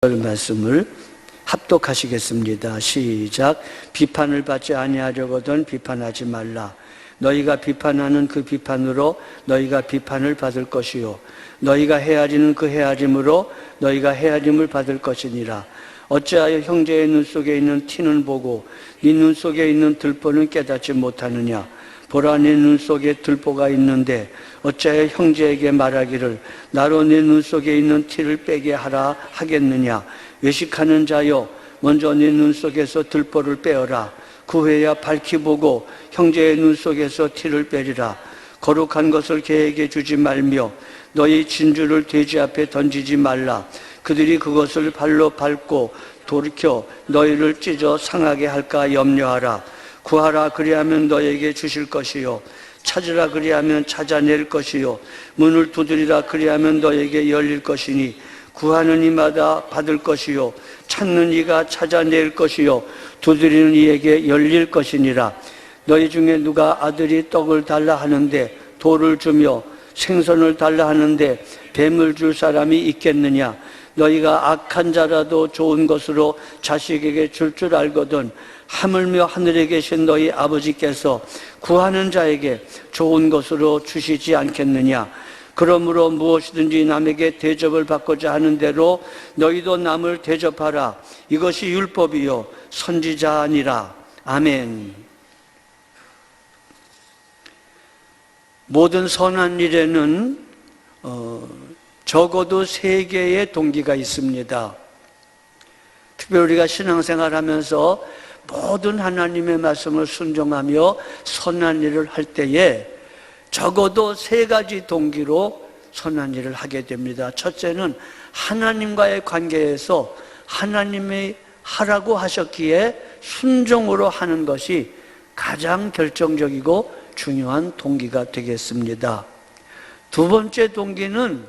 말씀을 합독하시겠습니다. 시작. 비판을 받지 아니하려거든 비판하지 말라. 너희가 비판하는 그 비판으로 너희가 비판을 받을 것이요 너희가 헤아리는 그 헤아림으로 너희가 헤아림을 받을 것이니라. 어찌하여 형제의 눈 속에 있는 티는 보고 네 눈 속에 있는 들보는 깨닫지 못하느냐. 보라, 네 눈 속에 들보가 있는데 어찌하여 형제에게 말하기를 나로 네 눈 속에 있는 티를 빼게 하라 하겠느냐. 외식하는 자여, 먼저 네 눈 속에서 들보를 빼어라. 그 후에야 밝히 보고 형제의 눈 속에서 티를 빼리라. 거룩한 것을 개에게 주지 말며 너희 진주를 돼지 앞에 던지지 말라. 그들이 그것을 발로 밟고 돌이켜 너희를 찢어 상하게 할까 염려하라. 구하라, 그리하면 너에게 주실 것이요 찾으라, 그리하면 찾아낼 것이요 문을 두드리라, 그리하면 너에게 열릴 것이니 구하는 이마다 받을 것이요 찾는 이가 찾아낼 것이요 두드리는 이에게 열릴 것이니라. 너희 중에 누가 아들이 떡을 달라 하는데 돌을 주며 생선을 달라 하는데 뱀을 줄 사람이 있겠느냐. 너희가 악한 자라도 좋은 것으로 자식에게 줄 줄 알거든 하물며 하늘에 계신 너희 아버지께서 구하는 자에게 좋은 것으로 주시지 않겠느냐. 그러므로 무엇이든지 남에게 대접을 받고자 하는 대로 너희도 남을 대접하라. 이것이 율법이요 선지자 아니라. 아멘. 모든 선한 일에는 적어도 3개의 동기가 있습니다. 특별히 우리가 신앙생활하면서 모든 하나님의 말씀을 순종하며 선한 일을 할 때에 적어도 3가지 동기로 선한 일을 하게 됩니다. 첫째는 하나님과의 관계에서 하나님이 하라고 하셨기에 순종으로 하는 것이 가장 결정적이고 중요한 동기가 되겠습니다. 두 번째 동기는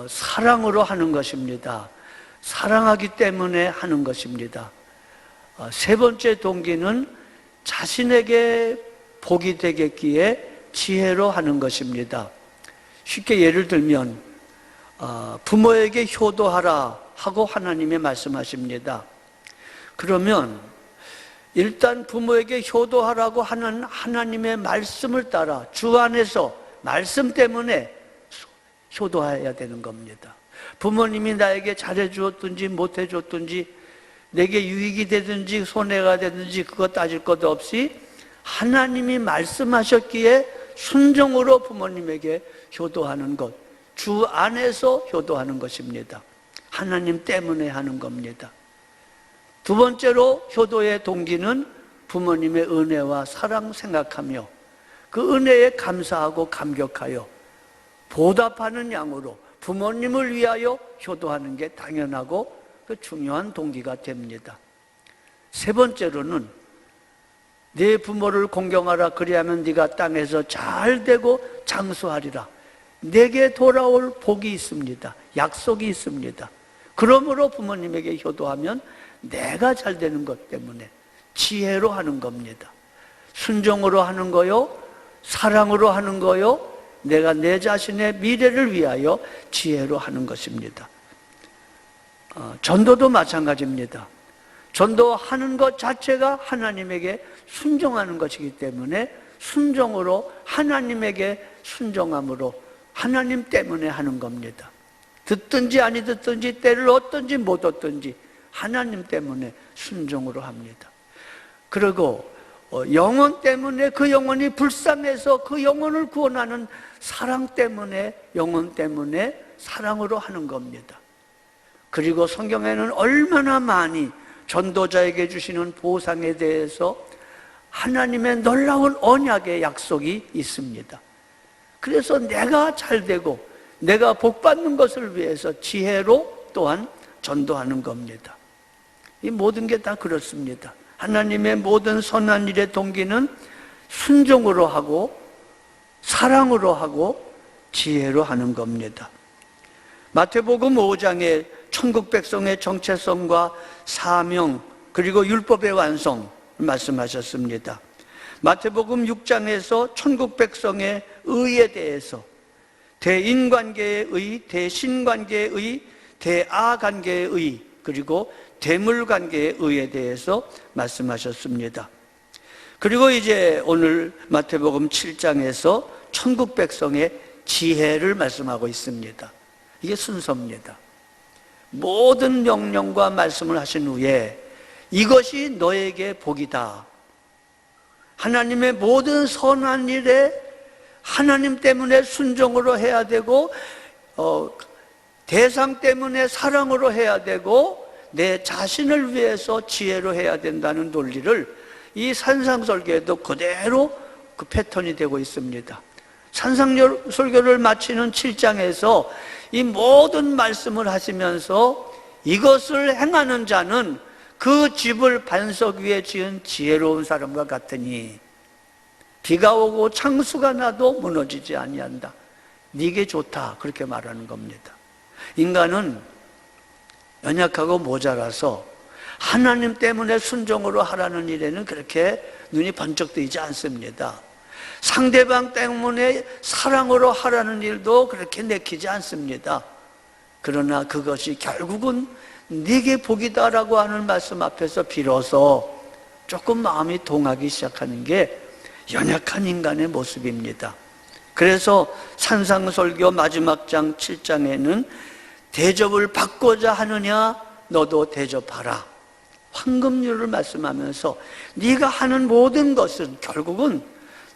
사랑으로 하는 것입니다. 사랑하기 때문에 하는 것입니다. 세 번째 동기는 자신에게 복이 되겠기에 지혜로 하는 것입니다. 쉽게 예를 들면 부모에게 효도하라 하고 하나님이 말씀하십니다. 그러면 일단 부모에게 효도하라고 하는 하나님의 말씀을 따라 주 안에서 말씀 때문에 효도해야 되는 겁니다. 부모님이 나에게 잘해주었든지 못해줬든지 내게 유익이 되든지 손해가 되든지 그거 따질 것 없이 하나님이 말씀하셨기에 순종으로 부모님에게 효도하는 것, 주 안에서 효도하는 것입니다. 하나님 때문에 하는 겁니다. 두 번째로 효도의 동기는 부모님의 은혜와 사랑 생각하며 그 은혜에 감사하고 감격하여 보답하는 양으로 부모님을 위하여 효도하는 게 당연하고 그 중요한 동기가 됩니다. 세 번째로는 네 부모를 공경하라, 그리하면 네가 땅에서 잘 되고 장수하리라. 내게 돌아올 복이 있습니다. 약속이 있습니다. 그러므로 부모님에게 효도하면 내가 잘 되는 것 때문에 지혜로 하는 겁니다. 순종으로 하는 거요, 사랑으로 하는 거요, 내가 내 자신의 미래를 위하여 지혜로 하는 것입니다. 전도도 마찬가지입니다. 전도하는 것 자체가 하나님에게 순종하는 것이기 때문에 순종으로 하나님에게 순종함으로 하나님 때문에 하는 겁니다. 듣든지 아니 듣든지 때를 얻든지 못 얻든지 하나님 때문에 순종으로 합니다. 그리고 영혼 때문에 그 영혼이 불쌍해서 그 영혼을 구원하는 사랑 때문에 영혼 때문에 사랑으로 하는 겁니다. 그리고 성경에는 얼마나 많이 전도자에게 주시는 보상에 대해서 하나님의 놀라운 언약의 약속이 있습니다. 그래서 내가 잘되고 내가 복받는 것을 위해서 지혜로 또한 전도하는 겁니다. 이 모든 게 다 그렇습니다. 하나님의 모든 선한 일의 동기는 순종으로 하고 사랑으로 하고 지혜로 하는 겁니다. 마태복음 5장에 천국 백성의 정체성과 사명 그리고 율법의 완성 말씀하셨습니다. 마태복음 6장에서 천국 백성의 의에 대해서 대인관계의 의, 대신관계의 의, 대아 관계의 의, 그리고 대물 관계의 의에 대해서 말씀하셨습니다. 그리고 이제 오늘 마태복음 7장에서 천국 백성의 지혜를 말씀하고 있습니다. 이게 순서입니다. 모든 명령과 말씀을 하신 후에 이것이 너에게 복이다. 하나님의 모든 선한 일에 하나님 때문에 순종으로 해야 되고, 대상 때문에 사랑으로 해야 되고, 내 자신을 위해서 지혜로 해야 된다는 논리를 이 산상설교에도 그대로 그 패턴이 되고 있습니다. 산상설교를 마치는 7장에서 이 모든 말씀을 하시면서 이것을 행하는 자는 그 집을 반석 위에 지은 지혜로운 사람과 같으니 비가 오고 창수가 나도 무너지지 아니한다. 네게 좋다, 그렇게 말하는 겁니다. 인간은 연약하고 모자라서 하나님 때문에 순종으로 하라는 일에는 그렇게 눈이 번쩍 뜨이지 않습니다. 상대방 때문에 사랑으로 하라는 일도 그렇게 내키지 않습니다. 그러나 그것이 결국은 네게 복이다라고 하는 말씀 앞에서 비로소 조금 마음이 동하기 시작하는 게 연약한 인간의 모습입니다. 그래서 산상설교 마지막 장 7장에는 대접을 받고자 하느냐 너도 대접하라, 황금률을 말씀하면서 네가 하는 모든 것은 결국은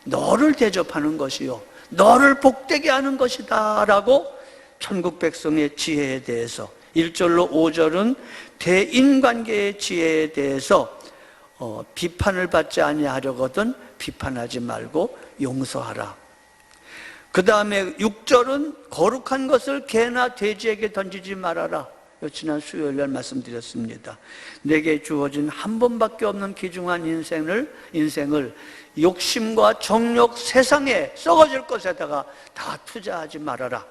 너를 대접하는 것이요 너를 복되게 하는 것이다 라고 천국 백성의 지혜에 대해서 1절로 5절은 대인관계의 지혜에 대해서 비판을 받지 아니하려거든 비판하지 말고 용서하라. 그 다음에 6절은 거룩한 것을 개나 돼지에게 던지지 말아라. 지난 수요일날 말씀드렸습니다. 내게 주어진 한 번밖에 없는 귀중한 인생을 욕심과 정욕, 세상에 썩어질 것에다가 다 투자하지 말아라.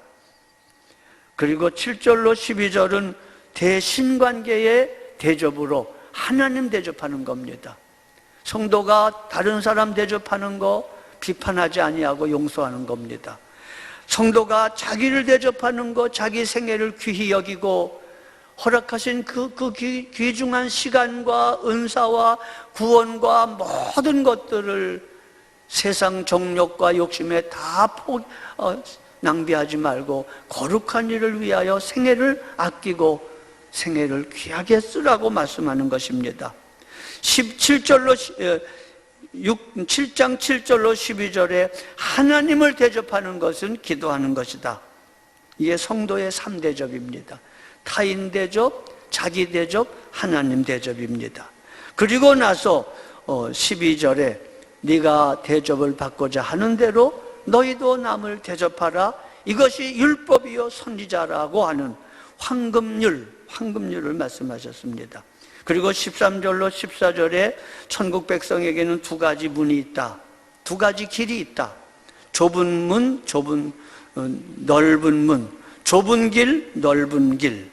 그리고 7절로 12절은 대신관계의 대접으로 하나님 대접하는 겁니다. 성도가 다른 사람 대접하는 거 비판하지 아니하고 용서하는 겁니다. 성도가 자기를 대접하는 거, 자기 생애를 귀히 여기고 허락하신 그 귀중한 시간과 은사와 구원과 모든 것들을 세상 정욕과 욕심에 다 낭비하지 말고 거룩한 일을 위하여 생애를 아끼고 생애를 귀하게 쓰라고 말씀하는 것입니다. 7장 7절로 12절에 하나님을 대접하는 것은 기도하는 것이다. 이게 성도의 3대접입니다. 타인 대접, 자기 대접, 하나님 대접입니다. 그리고 나서 12절에 네가 대접을 받고자 하는 대로 너희도 남을 대접하라. 이것이 율법이요 선지자라고 하는 황금률을 말씀하셨습니다. 그리고 13절로 14절에 천국 백성에게는 두 가지 문이 있다. 두 가지 길이 있다. 좁은 문, 넓은 문. 좁은 길, 넓은 길.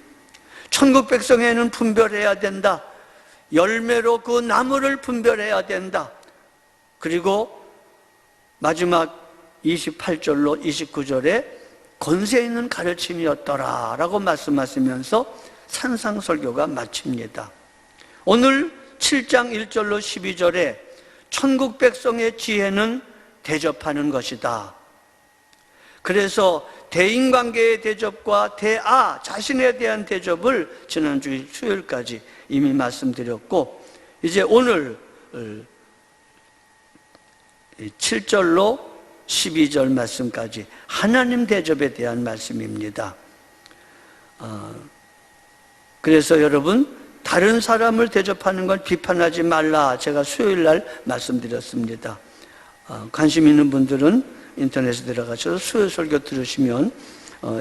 천국 백성에는 분별해야 된다. 열매로 그 나무를 분별해야 된다. 그리고 마지막 28절로 29절에 권세 있는 가르침이었더라 라고 말씀하시면서 산상설교가 마칩니다. 오늘 7장 1절로 12절에 천국 백성의 지혜는 대접하는 것이다. 그래서 대인관계의 대접과 대아, 자신에 대한 대접을 지난주 수요일까지 이미 말씀드렸고, 이제 오늘 7절로 12절 말씀까지 하나님 대접에 대한 말씀입니다. 그래서 여러분, 다른 사람을 대접하는 걸 비판하지 말라, 제가 수요일날 말씀드렸습니다. 관심 있는 분들은 인터넷에 들어가셔서 수요 설교 들으시면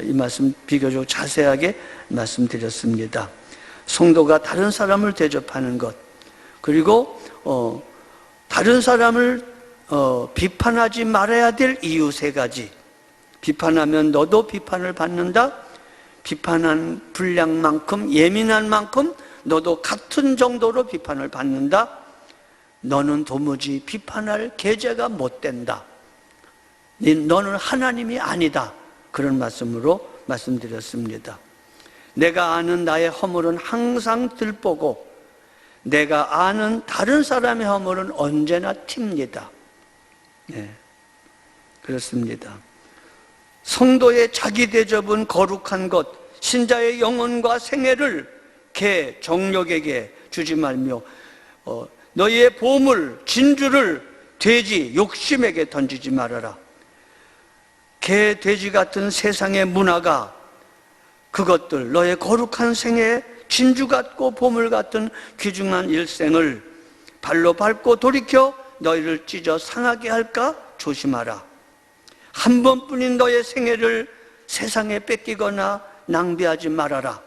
이 말씀 비교적 자세하게 말씀드렸습니다. 성도가 다른 사람을 대접하는 것, 그리고 다른 사람을 비판하지 말아야 될 이유 3가지. 비판하면 너도 비판을 받는다. 비판한 분량만큼, 예민한 만큼 너도 같은 정도로 비판을 받는다. 너는 도무지 비판할 계제가 못 된다. 너는 하나님이 아니다. 그런 말씀으로 말씀드렸습니다. 내가 아는 나의 허물은 항상 들보고 내가 아는 다른 사람의 허물은 언제나 튑니다. 네, 그렇습니다. 성도의 자기 대접은 거룩한 것, 신자의 영혼과 생애를 개, 정력에게 주지 말며 너희의 보물, 진주를 돼지, 욕심에게 던지지 말아라. 개, 돼지 같은 세상의 문화가 그것들, 너의 거룩한 생애, 진주 같고 보물 같은 귀중한 일생을 발로 밟고 돌이켜 너희를 찢어 상하게 할까 조심하라. 한 번뿐인 너의 생애를 세상에 뺏기거나 낭비하지 말아라.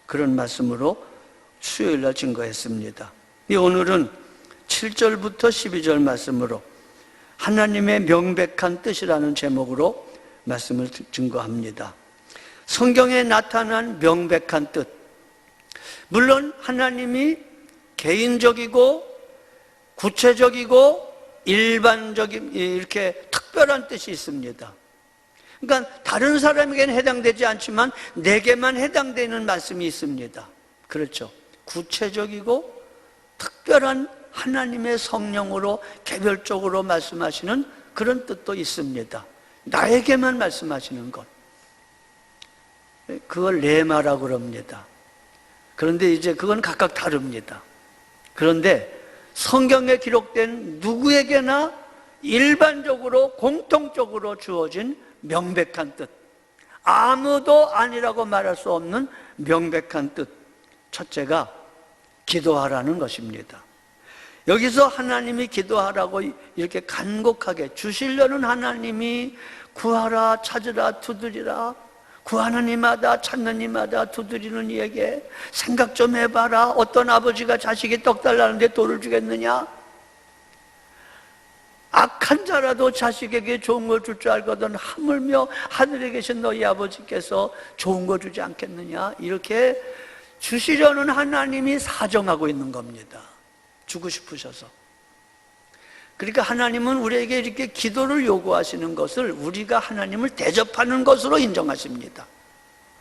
그런 말씀으로 수요일날 증거했습니다. 오늘은 7절부터 12절 말씀으로 하나님의 명백한 뜻이라는 제목으로 말씀을 증거합니다. 성경에 나타난 명백한 뜻, 물론 하나님이 개인적이고 구체적이고 일반적인 이렇게 특별한 뜻이 있습니다. 그러니까 다른 사람에게는 해당되지 않지만 내게만 해당되는 말씀이 있습니다. 그렇죠. 구체적이고 특별한 하나님의 성령으로 개별적으로 말씀하시는 그런 뜻도 있습니다. 나에게만 말씀하시는 것, 그걸 레마라고 그럽니다. 그런데 이제 그건 각각 다릅니다. 그런데 성경에 기록된 누구에게나 일반적으로 공통적으로 주어진 명백한 뜻, 아무도 아니라고 말할 수 없는 명백한 뜻, 첫째가 기도하라는 것입니다. 여기서 하나님이 기도하라고 이렇게 간곡하게 주시려는 하나님이 구하라, 찾으라, 두드리라, 구하는 이마다 찾는 이마다 두드리는 이에게 생각 좀 해봐라. 어떤 아버지가 자식이 떡 달라는데 돌을 주겠느냐? 악한 자라도 자식에게 좋은 걸 줄 줄 알거든 하물며 하늘에 계신 너희 아버지께서 좋은 거 주지 않겠느냐? 이렇게 주시려는 하나님이 사정하고 있는 겁니다. 주고 싶으셔서. 그러니까 하나님은 우리에게 이렇게 기도를 요구하시는 것을 우리가 하나님을 대접하는 것으로 인정하십니다.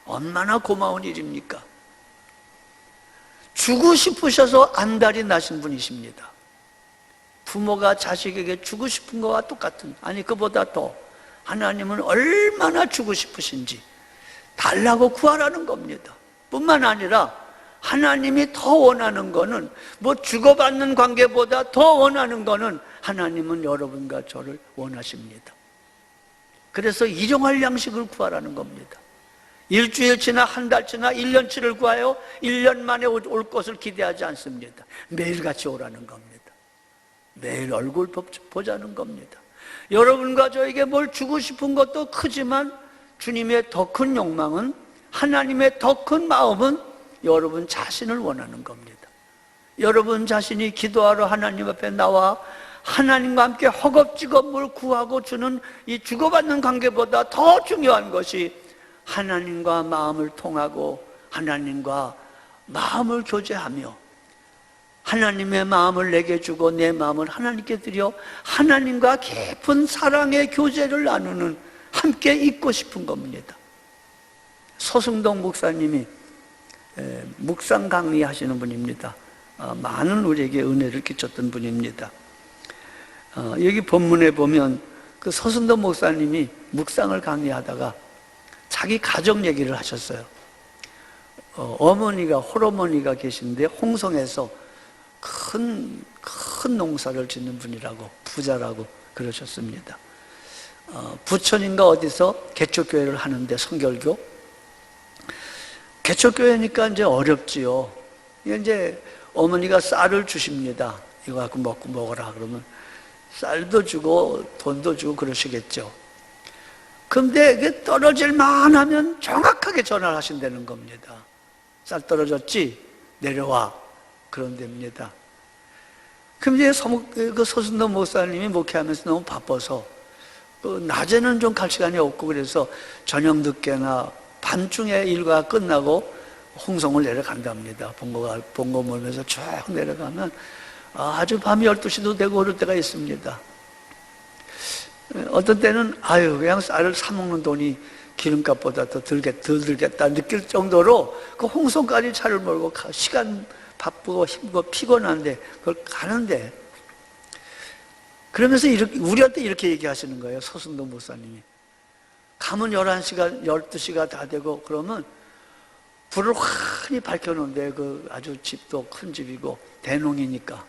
얼마나 고마운 일입니까? 주고 싶으셔서 안달이 나신 분이십니다. 부모가 자식에게 주고 싶은 것과 똑같은, 아니 그보다 더 하나님은 얼마나 주고 싶으신지 달라고 구하라는 겁니다. 뿐만 아니라 하나님이 더 원하는 거는, 뭐 주고받는 관계보다 더 원하는 거는 하나님은 여러분과 저를 원하십니다. 그래서 일용할 양식을 구하라는 겁니다. 일주일치나 한 달치나 1년치를 구하여 1년 만에 올 것을 기대하지 않습니다. 매일같이 오라는 겁니다. 매일 얼굴 보자는 겁니다. 여러분과 저에게 뭘 주고 싶은 것도 크지만 주님의 더 큰 욕망은, 하나님의 더 큰 마음은 여러분 자신을 원하는 겁니다. 여러분 자신이 기도하러 하나님 앞에 나와 하나님과 함께 허겁지겁 뭘 구하고 주는 이 주고받는 관계보다 더 중요한 것이 하나님과 마음을 통하고 하나님과 마음을 교제하며 하나님의 마음을 내게 주고 내 마음을 하나님께 드려 하나님과 깊은 사랑의 교제를 나누는, 함께 있고 싶은 겁니다. 서승동 목사님이 묵상 강의하시는 분입니다. 많은 우리에게 은혜를 끼쳤던 분입니다. 여기 본문에 보면 그 서승동 목사님이 묵상을 강의하다가 자기 가정 얘기를 하셨어요. 어머니가, 홀어머니가 계신데 홍성에서 큰 농사를 짓는 분이라고, 부자라고 그러셨습니다. 부천인가 어디서 개척교회를 하는데, 성결교 개척교회니까 이제 어렵지요. 이제 어머니가 쌀을 주십니다. 이거 갖고 먹어라 그러면 쌀도 주고 돈도 주고 그러시겠죠. 근데 이게 떨어질만 하면 정확하게 전화를 하신다는 겁니다. 쌀 떨어졌지? 내려와. 그런 데입니다. 그럼 이제 그 서순도 목사님이 목회하면서 너무 바빠서 낮에는 좀 갈 시간이 없고, 그래서 저녁 늦게나 밤중에 일과 끝나고 홍성을 내려간답니다. 본거 몰면서 쭉 내려가면 아주 밤 12시도 되고 그럴 때가 있습니다. 어떤 때는 그냥 쌀을 사 먹는 돈이 기름값보다 더 덜 들겠다 느낄 정도로 그 홍성까지 차를 몰고 시간 바쁘고 힘들고 피곤한데 그걸 가는데, 그러면서 우리한테 이렇게 얘기하시는 거예요. 서승도 목사님이. 가면 11시가 12시가 다 되고 그러면 불을 환히 밝혀놓은데, 그 아주 집도 큰 집이고 대농이니까.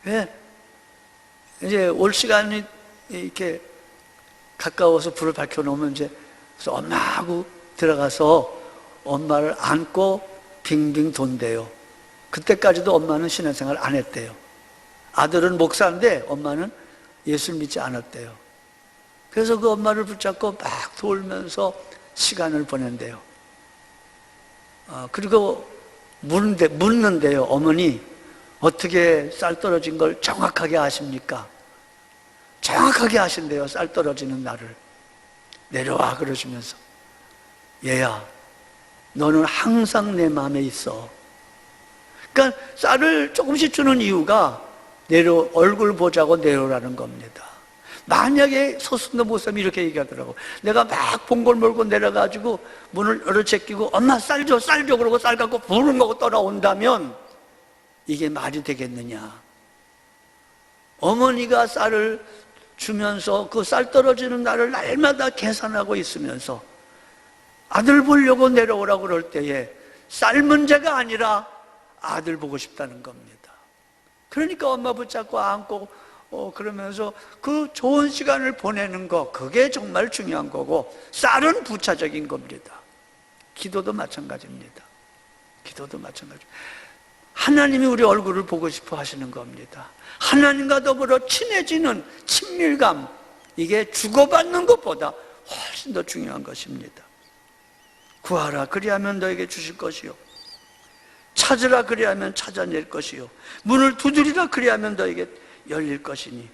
왜? 이제 올 시간이 이렇게 가까워서 불을 밝혀놓으면 이제 그래서 엄마하고 들어가서 엄마를 안고 빙빙 돈대요. 그때까지도 엄마는 신앙생활 안 했대요. 아들은 목사인데 엄마는 예수를 믿지 않았대요. 그래서 그 엄마를 붙잡고 막 돌면서 시간을 보낸대요. 그리고 묻는데요. 어머니, 어떻게 쌀 떨어진 걸 정확하게 아십니까? 정확하게 아신대요. 쌀 떨어지는 날을. 내려와 그러시면서. 얘야, 너는 항상 내 마음에 있어. 그러니까 쌀을 조금씩 주는 이유가 얼굴 보자고 내려오라는 겁니다. 만약에 서승도 목사님이 이렇게 얘기하더라고. 내가 막 봉골 몰고 내려가지고 문을 열어제끼고 엄마 쌀 줘, 쌀 줘 그러고 쌀 갖고 부르는 거고 떠나온다면 이게 말이 되겠느냐. 어머니가 쌀을 주면서 그 쌀 떨어지는 날을 날마다 계산하고 있으면서 아들 보려고 내려오라고 그럴 때에 쌀 문제가 아니라 아들 보고 싶다는 겁니다. 그러니까 엄마 붙잡고 안고 그러면서 그 좋은 시간을 보내는 거, 그게 정말 중요한 거고, 쌀은 부차적인 겁니다. 기도도 마찬가지입니다. 기도도 마찬가지. 하나님이 우리 얼굴을 보고 싶어 하시는 겁니다. 하나님과 더불어 친해지는 친밀감, 이게 주고받는 것보다 훨씬 더 중요한 것입니다. 구하라 그리하면 너에게 주실 것이요, 찾으라 그리하면 찾아낼 것이요, 문을 두드리라 그리하면 너에게 열릴 것이니.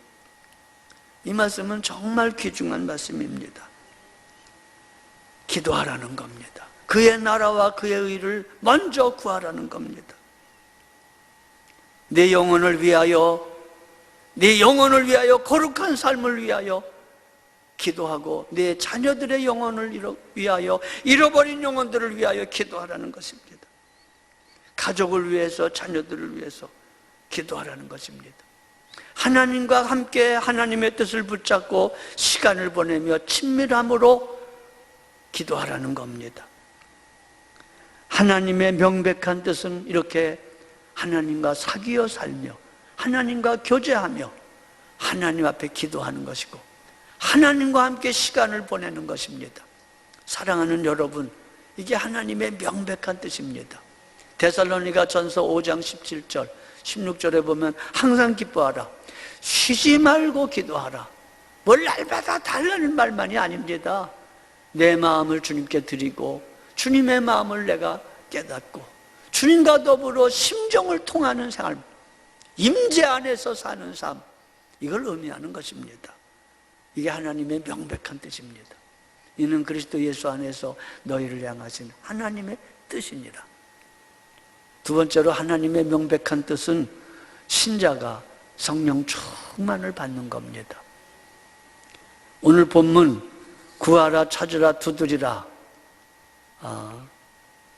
이 말씀은 정말 귀중한 말씀입니다. 기도하라는 겁니다. 그의 나라와 그의 의를 먼저 구하라는 겁니다. 내 영혼을 위하여, 내 영혼을 위하여, 거룩한 삶을 위하여 기도하고 내 자녀들의 영혼을 위하여, 잃어버린 영혼들을 위하여 기도하라는 것입니다. 가족을 위해서, 자녀들을 위해서 기도하라는 것입니다. 하나님과 함께 하나님의 뜻을 붙잡고 시간을 보내며 친밀함으로 기도하라는 겁니다. 하나님의 명백한 뜻은 이렇게 하나님과 사귀어 살며 하나님과 교제하며 하나님 앞에 기도하는 것이고 하나님과 함께 시간을 보내는 것입니다. 사랑하는 여러분, 이게 하나님의 명백한 뜻입니다. 데살로니가 전서 5장 17절 16절에 보면 항상 기뻐하라, 쉬지 말고 기도하라. 뭘 날마다 달라는 말만이 아닙니다. 내 마음을 주님께 드리고 주님의 마음을 내가 깨닫고 주님과 더불어 심정을 통하는 생활, 임재 안에서 사는 삶, 이걸 의미하는 것입니다. 이게 하나님의 명백한 뜻입니다. 이는 그리스도 예수 안에서 너희를 향하신 하나님의 뜻이니라. 두 번째로 하나님의 명백한 뜻은 신자가 성령 충만을 받는 겁니다. 오늘 본문 구하라 찾으라 두드리라,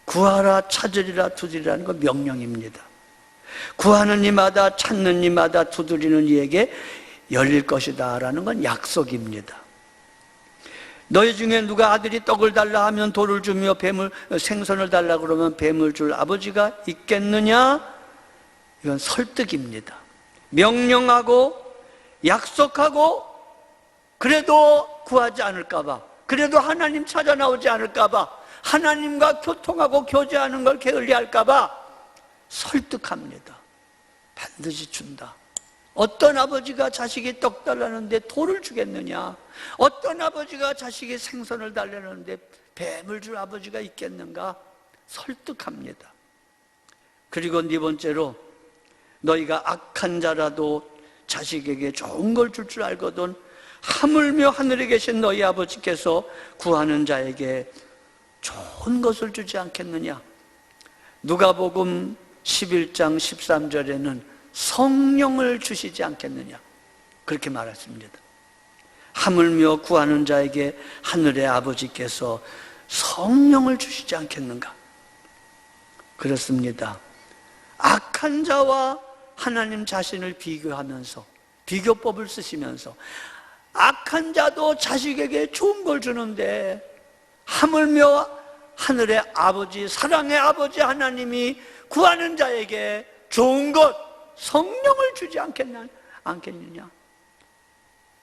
구하라 찾으리라 두드리라는 건 명령입니다. 구하는 이마다 찾는 이마다 두드리는 이에게 열릴 것이다 라는 건 약속입니다. 너희 중에 누가 아들이 떡을 달라 하면 돌을 주며 생선을 달라 그러면 뱀을 줄 아버지가 있겠느냐? 이건 설득입니다. 명령하고 약속하고 그래도 구하지 않을까 봐, 그래도 하나님 찾아 나오지 않을까 봐, 하나님과 교통하고 교제하는 걸 게을리할까 봐 설득합니다. 반드시 준다. 어떤 아버지가 자식이 떡 달라는데 돌을 주겠느냐? 어떤 아버지가 자식이 생선을 달라는데 뱀을 줄 아버지가 있겠는가? 설득합니다. 그리고 네 번째로, 너희가 악한 자라도 자식에게 좋은 걸 줄 줄 알거든 하물며 하늘에 계신 너희 아버지께서 구하는 자에게 좋은 것을 주지 않겠느냐? 누가복음 11장 13절에는 성령을 주시지 않겠느냐? 그렇게 말했습니다. 하물며 구하는 자에게 하늘의 아버지께서 성령을 주시지 않겠는가? 그렇습니다. 악한 자와 하나님 자신을 비교하면서, 비교법을 쓰시면서 악한 자도 자식에게 좋은 걸 주는데 하물며 하늘의 아버지, 사랑의 아버지 하나님이 구하는 자에게 좋은 것, 성령을 주지 않겠느냐?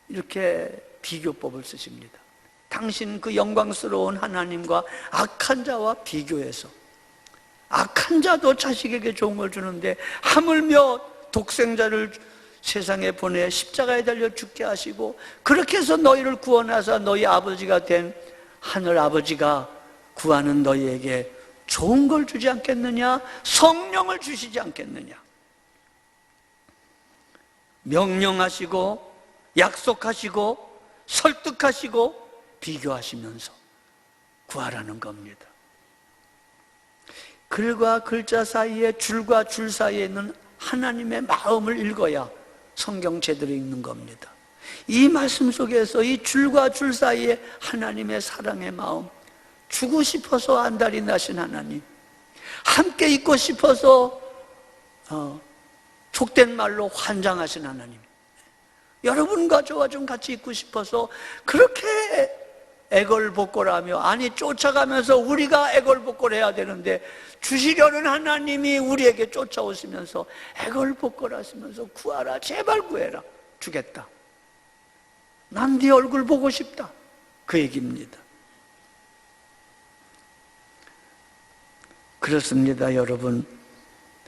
이렇게 비교법을 쓰십니다. 당신 그 영광스러운 하나님과 악한 자와 비교해서, 악한 자도 자식에게 좋은 걸 주는데 하물며 독생자를 세상에 보내 십자가에 달려 죽게 하시고 그렇게 해서 너희를 구원하사 너희 아버지가 된 하늘 아버지가 구하는 너희에게 좋은 걸 주지 않겠느냐? 성령을 주시지 않겠느냐? 명령하시고 약속하시고 설득하시고 비교하시면서 구하라는 겁니다. 글과 글자 사이에, 줄과 줄 사이에 있는 하나님의 마음을 읽어야 성경 제대로 읽는 겁니다. 이 말씀 속에서 이 줄과 줄 사이에 하나님의 사랑의 마음, 주고 싶어서 안달이 나신 하나님, 함께 있고 싶어서 족된 말로 환장하신 하나님, 여러분과 저와 좀 같이 있고 싶어서 그렇게 애걸복걸하며, 아니 쫓아가면서 우리가 애걸복걸해야 되는데 주시려는 하나님이 우리에게 쫓아오시면서 애걸복걸하시면서 구하라, 제발 구해라, 주겠다, 난 네 얼굴 보고 싶다, 그 얘기입니다. 그렇습니다. 여러분,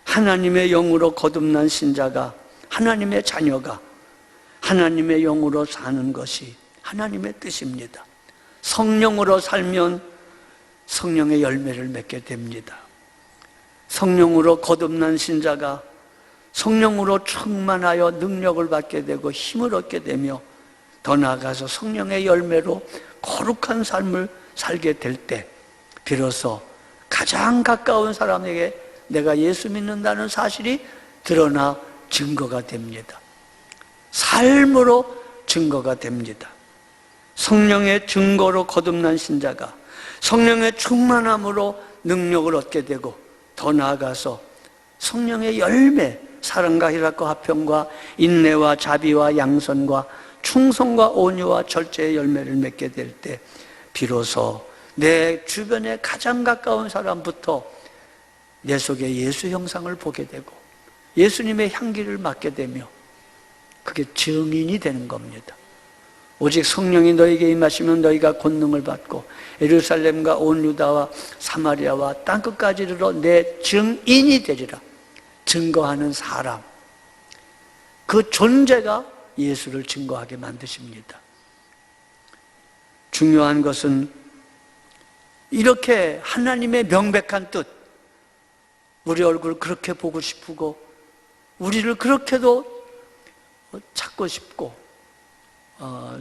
하나님의 영으로 거듭난 신자가, 하나님의 자녀가 하나님의 영으로 사는 것이 하나님의 뜻입니다. 성령으로 살면 성령의 열매를 맺게 됩니다. 성령으로 거듭난 신자가 성령으로 충만하여 능력을 받게 되고 힘을 얻게 되며 더 나아가서 성령의 열매로 거룩한 삶을 살게 될 때 비로소 가장 가까운 사람에게 내가 예수 믿는다는 사실이 드러나 증거가 됩니다. 삶으로 증거가 됩니다. 성령의 증거로 거듭난 신자가 성령의 충만함으로 능력을 얻게 되고 더 나아가서 성령의 열매, 사랑과 희락과 화평과 인내와 자비와 양선과 충성과 온유와 절제의 열매를 맺게 될 때 비로소 내 주변에 가장 가까운 사람부터 내 속에 예수 형상을 보게 되고 예수님의 향기를 맡게 되며 그게 증인이 되는 겁니다. 오직 성령이 너희에게 임하시면 너희가 권능을 받고 예루살렘과 온 유다와 사마리아와 땅끝까지 이르러 내 증인이 되리라. 증거하는 사람, 그 존재가 예수를 증거하게 만드십니다. 중요한 것은 이렇게 하나님의 명백한 뜻, 우리 얼굴 그렇게 보고 싶고 우리를 그렇게도 찾고 싶고,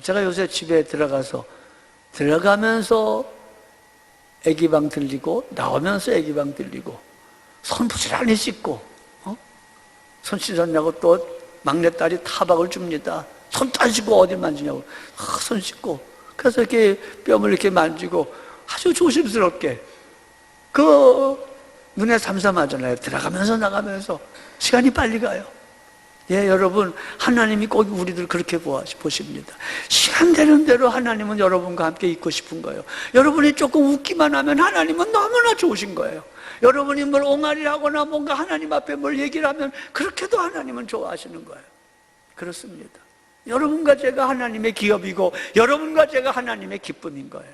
제가 요새 집에 들어가면서 애기방 들리고 나오면서 애기방 들리고 손 부지런히 씻고 손 씻었냐고 또 막내딸이 타박을 줍니다. 손 안 씻고 어딜 만지냐고. 손 씻고 그래서 이렇게 뺨을 이렇게 만지고 아주 조심스럽게, 그 눈에 삼삼하잖아요. 들어가면서 나가면서 시간이 빨리 가요. 예, 여러분, 하나님이 꼭 우리들 그렇게 보십니다. 시간 되는 대로 하나님은 여러분과 함께 있고 싶은 거예요. 여러분이 조금 웃기만 하면 하나님은 너무나 좋으신 거예요. 여러분이 뭘 옹알이를 하거나 뭔가 하나님 앞에 뭘 얘기를 하면 그렇게도 하나님은 좋아하시는 거예요. 그렇습니다. 여러분과 제가 하나님의 기업이고 여러분과 제가 하나님의 기쁨인 거예요.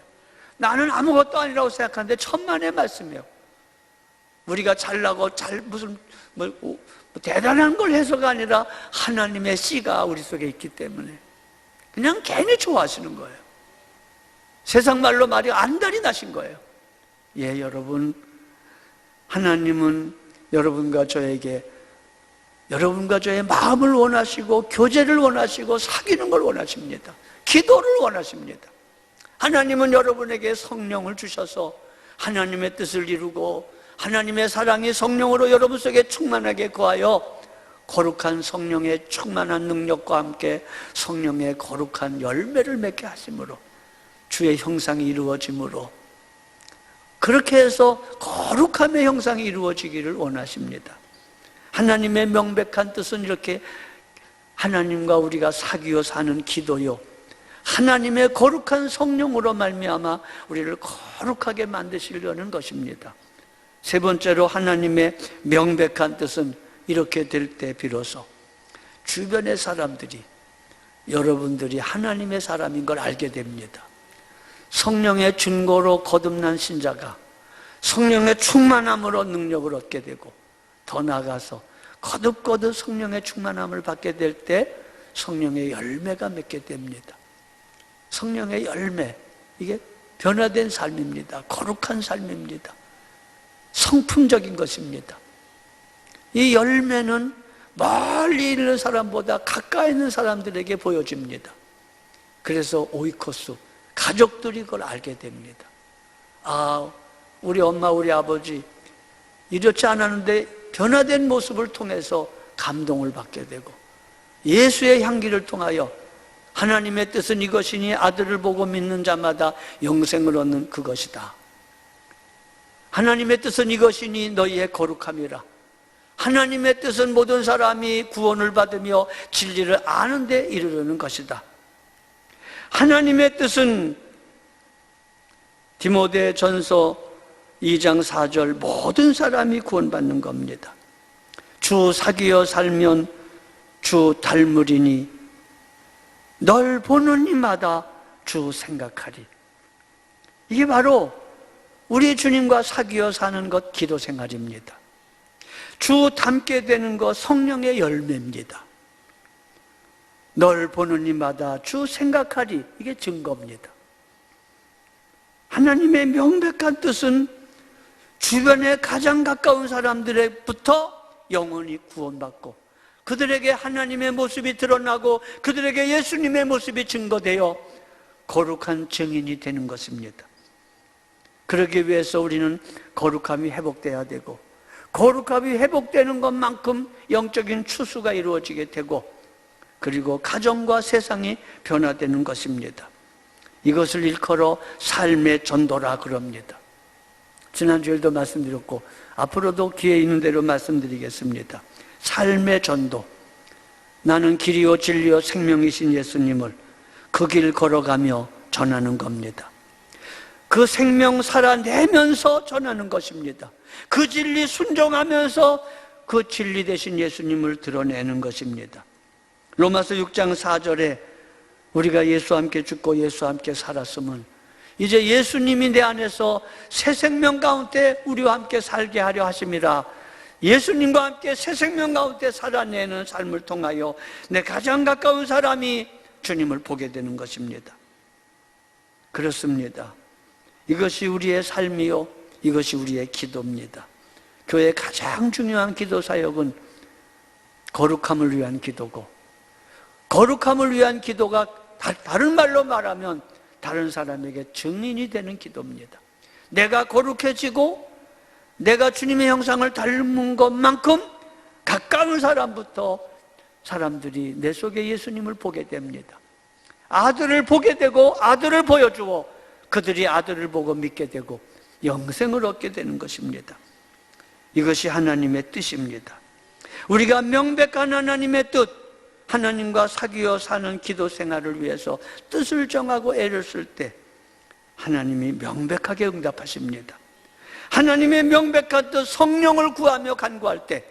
나는 아무것도 아니라고 생각하는데 천만의 말씀이에요. 우리가 잘나고 무슨 대단한 걸 해서가 아니라 하나님의 씨가 우리 속에 있기 때문에 그냥 괜히 좋아하시는 거예요. 세상 말로 말이 안달이 나신 거예요. 예, 여러분, 하나님은 여러분과 저에게, 여러분과 저의 마음을 원하시고 교제를 원하시고 사귀는 걸 원하십니다. 기도를 원하십니다. 하나님은 여러분에게 성령을 주셔서 하나님의 뜻을 이루고 하나님의 사랑이 성령으로 여러분 속에 충만하게 거하여 거룩한 성령의 충만한 능력과 함께 성령의 거룩한 열매를 맺게 하심으로 주의 형상이 이루어짐으로 그렇게 해서 거룩함의 형상이 이루어지기를 원하십니다. 하나님의 명백한 뜻은 이렇게 하나님과 우리가 사귀어 사는 기도요, 하나님의 거룩한 성령으로 말미암아 우리를 거룩하게 만드시려는 것입니다. 세 번째로 하나님의 명백한 뜻은 이렇게 될 때 비로소 주변의 사람들이 여러분들이 하나님의 사람인 걸 알게 됩니다. 성령의 증거로 거듭난 신자가 성령의 충만함으로 능력을 얻게 되고 더 나아가서 거듭거듭 성령의 충만함을 받게 될 때 성령의 열매가 맺게 됩니다. 성령의 열매, 이게 변화된 삶입니다. 거룩한 삶입니다. 성품적인 것입니다. 이 열매는 멀리 있는 사람보다 가까이 있는 사람들에게 보여집니다. 그래서 오이코스, 가족들이 그걸 알게 됩니다. 아, 우리 엄마, 우리 아버지 이렇지 않았는데 변화된 모습을 통해서 감동을 받게 되고, 예수의 향기를 통하여 하나님의 뜻은 이것이니 아들을 보고 믿는 자마다 영생을 얻는 그것이다. 하나님의 뜻은 이것이니 너희의 거룩함이라. 하나님의 뜻은 모든 사람이 구원을 받으며 진리를 아는 데 이르르는 것이다. 하나님의 뜻은 디모데전서 2장 4절 모든 사람이 구원받는 겁니다. 주 사귀어 살면 주 닮으리니 널 보는 이마다 주 생각하리. 이게 바로 우리 주님과 사귀어 사는 것, 기도 생활입니다. 주 닮게 되는 것, 성령의 열매입니다. 널 보는 이마다 주 생각하리, 이게 증거입니다. 하나님의 명백한 뜻은 주변에 가장 가까운 사람들부터 영원히 구원받고 그들에게 하나님의 모습이 드러나고 그들에게 예수님의 모습이 증거되어 거룩한 증인이 되는 것입니다. 그러기 위해서 우리는 거룩함이 회복돼야 되고, 거룩함이 회복되는 것만큼 영적인 추수가 이루어지게 되고, 그리고 가정과 세상이 변화되는 것입니다. 이것을 일컬어 삶의 전도라 그럽니다. 지난주에도 말씀드렸고 앞으로도 기회 있는 대로 말씀드리겠습니다. 삶의 전도, 나는 길이요 진리요 생명이신 예수님을 그 길 걸어가며 전하는 겁니다. 그 생명 살아내면서 전하는 것입니다. 그 진리 순종하면서 그 진리 되신 예수님을 드러내는 것입니다. 로마서 6장 4절에 우리가 예수와 함께 죽고 예수와 함께 살았으면 이제 예수님이 내 안에서 새 생명 가운데 우리와 함께 살게 하려 하심이라. 예수님과 함께 새 생명 가운데 살아내는 삶을 통하여 내 가장 가까운 사람이 주님을 보게 되는 것입니다. 그렇습니다. 이것이 우리의 삶이요, 이것이 우리의 기도입니다. 교회의 가장 중요한 기도 사역은 거룩함을 위한 기도고, 거룩함을 위한 기도가 다른 말로 말하면 다른 사람에게 증인이 되는 기도입니다. 내가 거룩해지고 내가 주님의 형상을 닮은 것만큼 가까운 사람부터 사람들이 내 속에 예수님을 보게 됩니다. 아들을 보게 되고 아들을 보여주고 그들이 아들을 보고 믿게 되고 영생을 얻게 되는 것입니다. 이것이 하나님의 뜻입니다. 우리가 명백한 하나님의 뜻, 하나님과 사귀어 사는 기도 생활을 위해서 뜻을 정하고 애를 쓸 때 하나님이 명백하게 응답하십니다. 하나님의 명백한 뜻, 성령을 구하며 간구할 때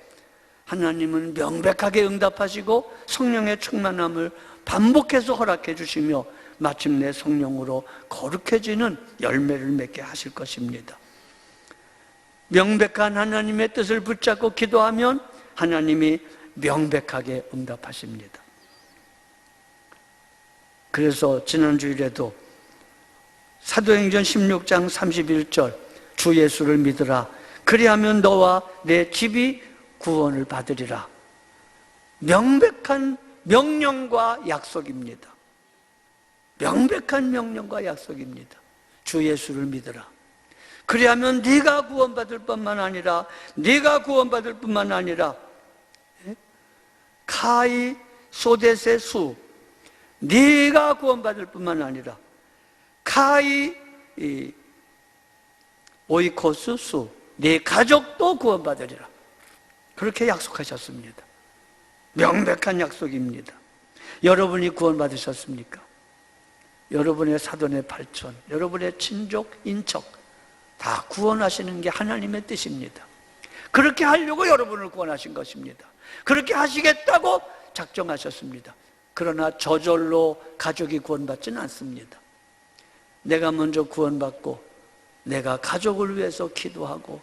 하나님은 명백하게 응답하시고 성령의 충만함을 반복해서 허락해 주시며 마침내 성령으로 거룩해지는 열매를 맺게 하실 것입니다. 명백한 하나님의 뜻을 붙잡고 기도하면 하나님이 명백하게 응답하십니다. 그래서 지난주일에도 사도행전 16장 31절 주 예수를 믿으라. 그리하면 너와 내 집이 구원을 받으리라. 명백한 명령과 약속입니다. 명백한 명령과 약속입니다. 주 예수를 믿으라. 그리하면 네가 구원받을 뿐만 아니라 카이 소데세 수, 네가 구원받을 뿐만 아니라 카이 오이코스 수, 네 가족도 구원받으리라. 그렇게 약속하셨습니다. 명백한 약속입니다. 여러분이 구원받으셨습니까? 여러분의 사돈의 팔촌, 여러분의 친족, 인척 다 구원하시는 게 하나님의 뜻입니다. 그렇게 하려고 여러분을 구원하신 것입니다. 그렇게 하시겠다고 작정하셨습니다. 그러나 저절로 가족이 구원받지는 않습니다. 내가 먼저 구원받고 내가 가족을 위해서 기도하고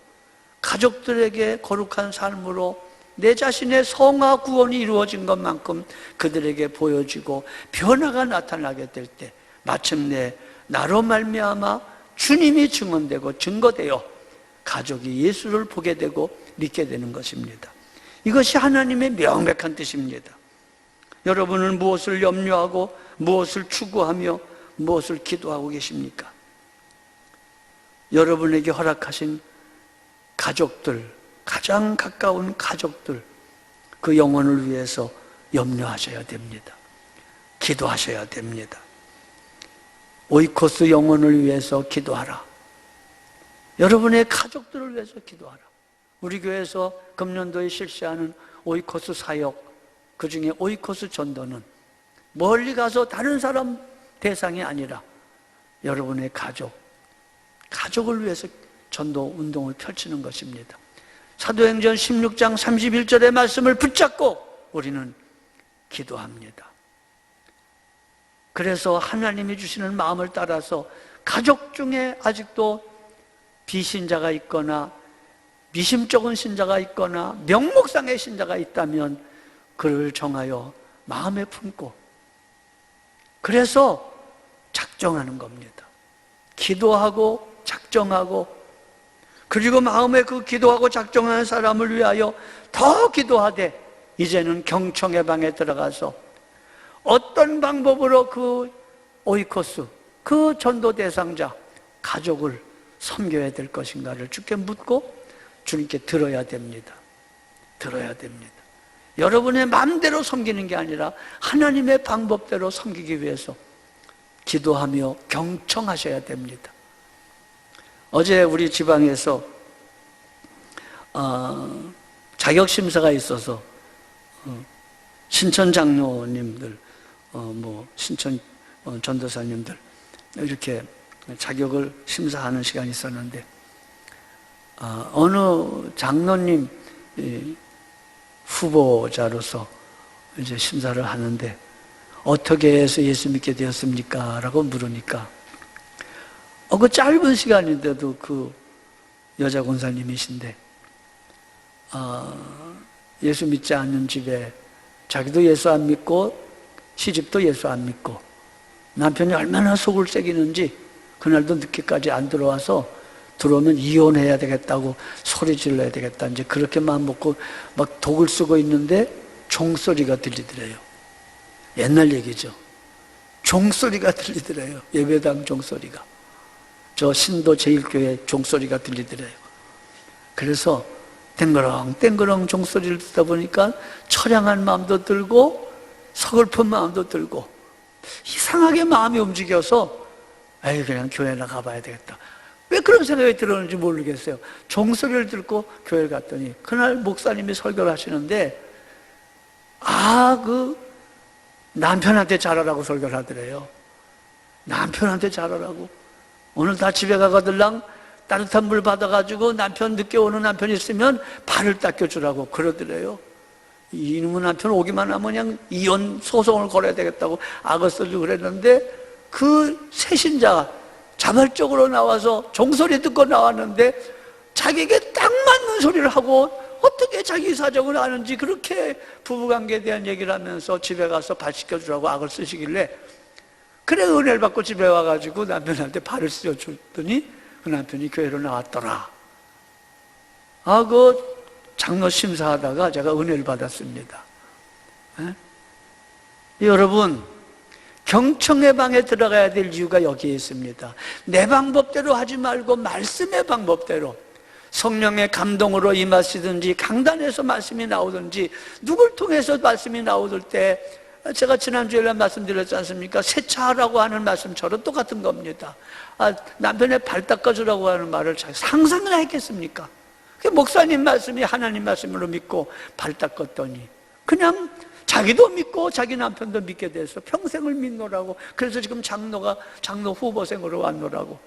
가족들에게 거룩한 삶으로 내 자신의 성화 구원이 이루어진 것만큼 그들에게 보여지고 변화가 나타나게 될 때 마침내 나로 말미암아 주님이 증언되고 증거되어 가족이 예수를 보게 되고 믿게 되는 것입니다. 이것이 하나님의 명백한 뜻입니다. 여러분은 무엇을 염려하고 무엇을 추구하며 무엇을 기도하고 계십니까? 여러분에게 허락하신 가족들, 가장 가까운 가족들, 그 영혼을 위해서 염려하셔야 됩니다. 기도하셔야 됩니다. 오이코스 영혼을 위해서 기도하라. 여러분의 가족들을 위해서 기도하라. 우리 교회에서 금년도에 실시하는 오이코스 사역, 그 중에 오이코스 전도는 멀리 가서 다른 사람 대상이 아니라 여러분의 가족을 위해서 전도 운동을 펼치는 것입니다. 사도행전 16장 31절의 말씀을 붙잡고 우리는 기도합니다. 그래서 하나님이 주시는 마음을 따라서 가족 중에 아직도 비신자가 있거나 미심쩍은 신자가 있거나 명목상의 신자가 있다면 그를 정하여 마음에 품고 그래서 작정하는 겁니다. 기도하고 작정하고 그리고 마음에 그 기도하고 작정하는 사람을 위하여 더 기도하되 이제는 경청의 방에 들어가서 어떤 방법으로 그 오이코스, 그 전도 대상자, 가족을 섬겨야 될 것인가를 주께 묻고 주님께 들어야 됩니다. 들어야 됩니다. 여러분의 마음대로 섬기는 게 아니라 하나님의 방법대로 섬기기 위해서 기도하며 경청하셔야 됩니다. 어제 우리 지방에서 자격심사가 있어서 신천 장로님들, 신천 전도사님들 이렇게 자격을 심사하는 시간이 있었는데 어느 장로님 후보자로서 이제 심사를 하는데 어떻게 해서 예수 믿게 되었습니까? 라고 물으니까 그 짧은 시간인데도 그 여자 권사님이신데 예수 믿지 않는 집에 자기도 예수 안 믿고 시집도 예수 안 믿고 남편이 얼마나 속을 새기는지 그날도 늦게까지 안 들어와서 들어오면 이혼해야 되겠다고 소리 질러야 되겠다 이제 그렇게 마음 먹고 막 독을 쓰고 있는데 종소리가 들리더래요. 옛날 얘기죠. 종소리가 들리더래요. 예배당 종소리가. 저 신도 제일교회 종소리가 들리더래요. 그래서 땡그렁 종소리를 듣다 보니까 처량한 마음도 들고 서글픈 마음도 들고 이상하게 마음이 움직여서 그냥 교회나 가봐야 되겠다. 왜 그런 생각이 들었는지 모르겠어요. 종소리를 듣고 교회를 갔더니 그날 목사님이 설교를 하시는데 그 남편한테 잘하라고 설교를 하더래요. 남편한테 잘하라고. 오늘 다 집에 가거들랑 따뜻한 물 받아가지고 남편 늦게 오는 남편이 있으면 발을 닦여주라고 그러더래요. 이놈의 남편 오기만 하면 그냥 이혼 소송을 걸어야 되겠다고 악을 쓰려고 그랬는데 그 새신자가 자발적으로 나와서 종소리 듣고 나왔는데 자기에게 딱 맞는 소리를 하고 어떻게 자기 사정을 아는지 그렇게 부부관계에 대한 얘기를 하면서 집에 가서 발 씻겨주라고 악을 쓰시길래 그래 은혜를 받고 집에 와가지고 남편한테 발을 씻어줬더니 그 남편이 교회로 나왔더라. 그 장로 심사하다가 제가 은혜를 받았습니다. 여러분 경청의 방에 들어가야 될 이유가 여기에 있습니다. 내 방법대로 하지 말고 말씀의 방법대로 성령의 감동으로 임하시든지 강단에서 말씀이 나오든지 누굴 통해서 말씀이 나오들 때 제가 지난주에 말씀드렸지 않습니까? 세차하라고 하는 말씀처럼 똑같은 겁니다. 남편의 발 닦아주라고 하는 말을 상상이나 했겠습니까? 목사님 말씀이 하나님 말씀으로 믿고 발 닦았더니 그냥 자기도 믿고 자기 남편도 믿게 돼서 평생을 믿노라고. 그래서 지금 장로 후보생으로 왔노라고.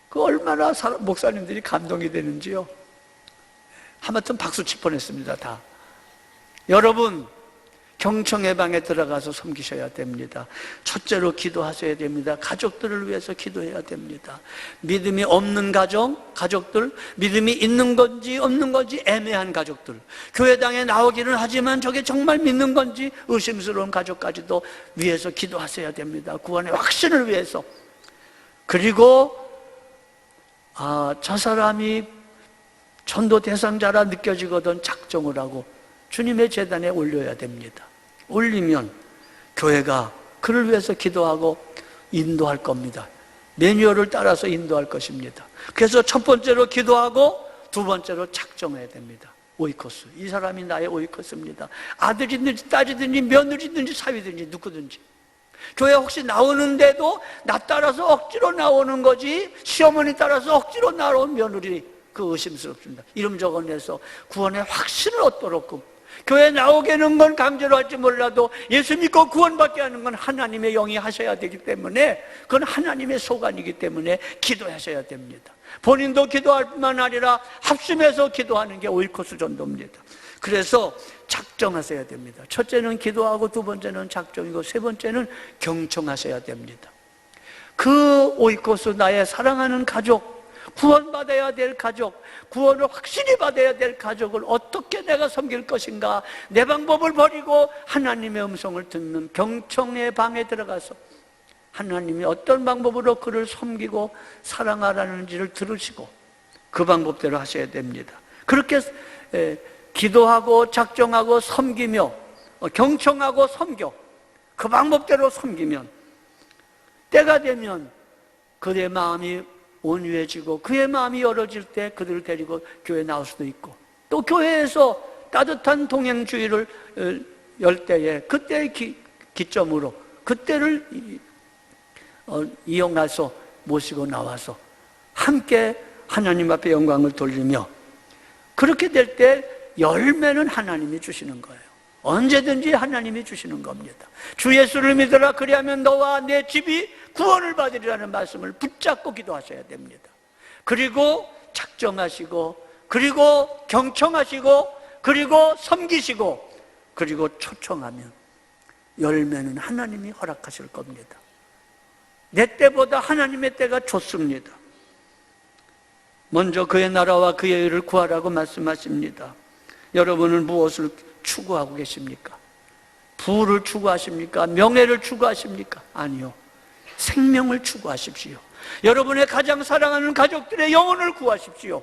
그 얼마나 목사님들이 감동이 되는지요. 하마터면 박수 칠 뻔했습니다. 다. 여러분, 경청의 방에 들어가서 섬기셔야 됩니다. 첫째로 기도하셔야 됩니다. 가족들을 위해서 기도해야 됩니다. 믿음이 없는 가족들, 믿음이 있는 건지 없는 건지 애매한 가족들, 교회당에 나오기는 하지만 저게 정말 믿는 건지 의심스러운 가족까지도 위해서 기도하셔야 됩니다. 구원의 확신을 위해서. 그리고 저 사람이 전도 대상자라 느껴지거든 작정을 하고 주님의 제단에 올려야 됩니다. 올리면 교회가 그를 위해서 기도하고 인도할 겁니다. 매뉴얼을 따라서 인도할 것입니다. 그래서 첫 번째로 기도하고 두 번째로 작정해야 됩니다. 오이코스. 이 사람이 나의 오이코스입니다. 아들이든지 딸이든지 며느리든지 사위든지 누구든지. 교회 혹시 나오는데도 나 따라서 억지로 나오는 거지 시어머니 따라서 억지로 나온 며느리, 그 의심스럽습니다. 이름 적어내서 구원의 확신을 얻도록. 교회 나오게 하는 건 강제로 할지 몰라도 예수 믿고 구원받게 하는 건 하나님의 영이 하셔야 되기 때문에, 그건 하나님의 소관이기 때문에 기도하셔야 됩니다. 본인도 기도할 뿐만 아니라 합심해서 기도하는 게 오이코스 전도입니다. 그래서 작정하셔야 됩니다. 첫째는 기도하고 두 번째는 작정이고 세 번째는 경청하셔야 됩니다. 그 오이코스, 나의 사랑하는 가족, 구원받아야 될 가족, 구원을 확실히 받아야 될 가족을 어떻게 내가 섬길 것인가, 내 방법을 버리고 하나님의 음성을 듣는 경청의 방에 들어가서 하나님이 어떤 방법으로 그를 섬기고 사랑하라는지를 들으시고 그 방법대로 하셔야 됩니다. 그렇게 기도하고 작정하고 섬기며 경청하고 섬겨 그 방법대로 섬기면 때가 되면 그의 마음이 온유해지고 그의 마음이 열어질 때 그들을 데리고 교회에 나올 수도 있고, 또 교회에서 따뜻한 동행주의를 열 때에 그때의 기점으로 그때를 이용해서 모시고 나와서 함께 하나님 앞에 영광을 돌리며, 그렇게 될 때 열매는 하나님이 주시는 거예요. 언제든지 하나님이 주시는 겁니다. 주 예수를 믿으라, 그리하면 너와 내 집이 구원을 받으리라는 말씀을 붙잡고 기도하셔야 됩니다. 그리고 작정하시고, 그리고 경청하시고, 그리고 섬기시고, 그리고 초청하면 열매는 하나님이 허락하실 겁니다. 내 때보다 하나님의 때가 좋습니다. 먼저 그의 나라와 그의 의를 구하라고 말씀하십니다. 여러분은 무엇을 추구하고 계십니까? 부를 추구하십니까? 명예를 추구하십니까? 아니요. 생명을 추구하십시오. 여러분의 가장 사랑하는 가족들의 영혼을 구하십시오.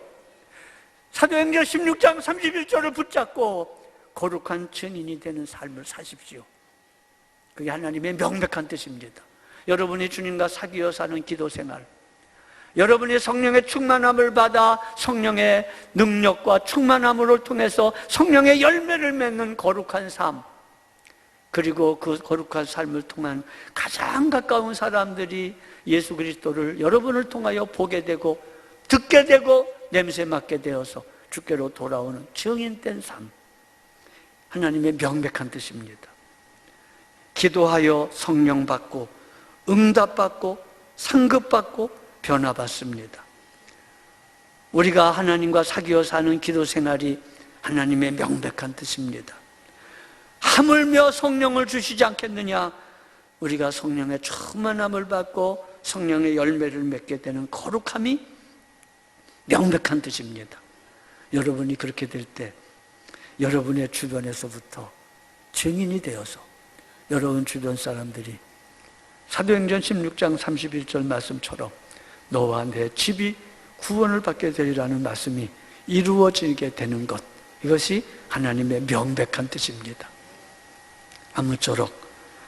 사도행전 16장 31절을 붙잡고 거룩한 증인이 되는 삶을 사십시오. 그게 하나님의 명백한 뜻입니다. 여러분이 주님과 사귀어 사는 기도 생활, 여러분이 성령의 충만함을 받아 성령의 능력과 충만함을 통해서 성령의 열매를 맺는 거룩한 삶, 그리고 그 거룩한 삶을 통한 가장 가까운 사람들이 예수 그리스도를 여러분을 통하여 보게 되고 듣게 되고 냄새 맡게 되어서 주께로 돌아오는 증인된 삶, 하나님의 명백한 뜻입니다. 기도하여 성령 받고 응답받고 상급받고 변화받습니다. 우리가 하나님과 사귀어 사는 기도 생활이 하나님의 명백한 뜻입니다. 하물며 성령을 주시지 않겠느냐? 우리가 성령의 충만함을 받고 성령의 열매를 맺게 되는 거룩함이 명백한 뜻입니다. 여러분이 그렇게 될 때 여러분의 주변에서부터 증인이 되어서 여러분 주변 사람들이 사도행전 16장 31절 말씀처럼 너와 내 집이 구원을 받게 되리라는 말씀이 이루어지게 되는 것, 이것이 하나님의 명백한 뜻입니다. 아무쪼록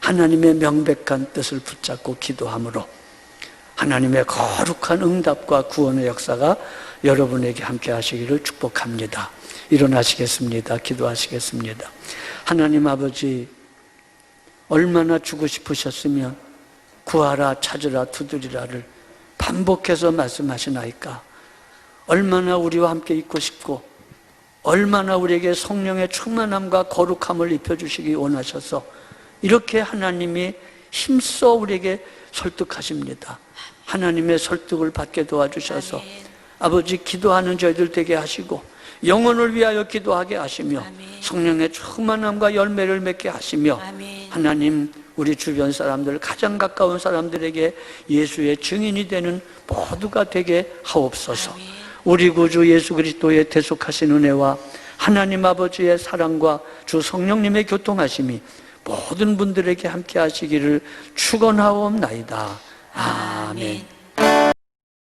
하나님의 명백한 뜻을 붙잡고 기도함으로 하나님의 거룩한 응답과 구원의 역사가 여러분에게 함께 하시기를 축복합니다. 일어나시겠습니다. 기도하시겠습니다. 하나님 아버지, 얼마나 주고 싶으셨으면 구하라, 찾으라, 두드리라를 반복해서 말씀하시나이까. 얼마나 우리와 함께 있고 싶고 얼마나 우리에게 성령의 충만함과 거룩함을 입혀주시기 원하셔서 이렇게 하나님이 힘써 우리에게 설득하십니다. 하나님의 설득을 받게 도와주셔서 아버지, 기도하는 저희들 되게 하시고 영혼을 위하여 기도하게 하시며 성령의 충만함과 열매를 맺게 하시며 하나님, 우리 주변 사람들, 가장 가까운 사람들에게 예수의 증인이 되는 모두가 되게 하옵소서. 우리 구주 예수 그리스도의 대속하신 은혜와 하나님 아버지의 사랑과 주 성령님의 교통하심이 모든 분들에게 함께 하시기를 축원하옵나이다. 아멘.